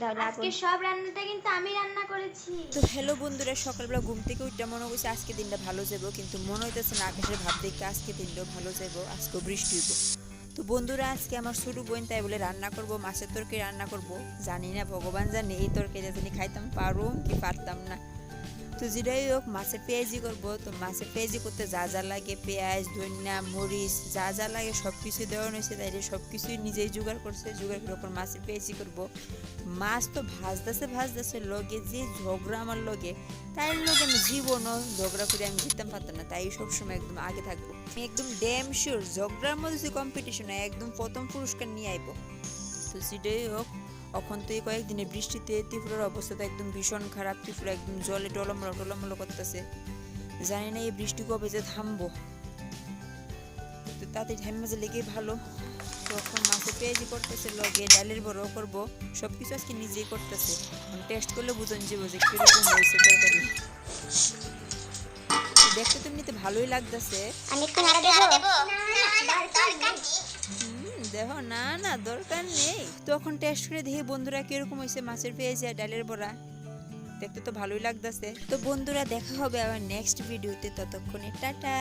আজকে সব রান্নাটা কিন্তু আমি রান্না করেছি। তো হ্যালো বন্ধুরা, সকালবেলা ঘুম থেকে উঠে মনে হয়েছে আজকে দিনটা ভালো যাবো, কিন্তু মনে হইতেছে না আকাশের ভাব দেখে আজকে দিনটাও ভালো যাবো, আজকেও বৃষ্টি হইব। তো বন্ধুরা, আজকে আমার ছোট বোন তাই বলে রান্না করব, মাছের তরকারি রান্না করব। জানি না, ভগবান জানে এই তরকারিটা জানি খাইতাম পারুম কি পারতাম না। তো যেটাই হোক, মাছের পেঁয়াজি করবো। তো মাছের পেঁয়াজি করতে যা যা লাগে, পেঁয়াজ, ধনিয়া, মরিচ, যা যা লাগে সব কিছু দেওয়া হয়েছে। তাই সব কিছুই নিজেই জোগাড় করছে। জোগাড় করে ওপর মাছের পেঁয়াজি করবো। মাছ তো ভাজতেছে লগে যে ঝগড়া আমার লগে, তাই লগে আমি জীবনও ঝগড়া করে আমি জিততাম পারতাম না। তাই সবসময় একদম আগে থাকবো। আমি একদম ড্যাম শিওর ঝগড়ার মধ্যে যে কম্পিটিশন হয়, একদম প্রথম পুরস্কার নিয়ে আইব। তো সেটাই হোক, এখন তো এই কয়েকদিনে বৃষ্টিতে ত্রিপুরার অবস্থা তো একদম ভীষণ খারাপ। ত্রিপুরা একদম জলে টলমলো করতেছে। জানি না এই বৃষ্টি কবে যে থামবো। তো তাতে থামে লেগে ভালো। তখন মাছের পেঁয়াজি করতেছে, লগে ডালের বড় করবো। সব কিছু আজকে নিজেই করতেছে। টেস্ট করলে বুঝন যাবো যে কিরকম হয়েছে তরকারি। দেখতে তো এমনিতে ভালোই লাগতেছে। আমি একটু নাড়া দেবো। দেখো, না না দরকার নেই। তখন টেস্ট করে দেখি বন্ধুরা কিরকম হয়েছে মাছের পেঁয়াজি আর ডালের বড়া। দেখতে তো ভালোই লাগতেছে। তো বন্ধুরা, দেখা হবে আবার নেক্সট ভিডিওতে। ততক্ষণে টাটা।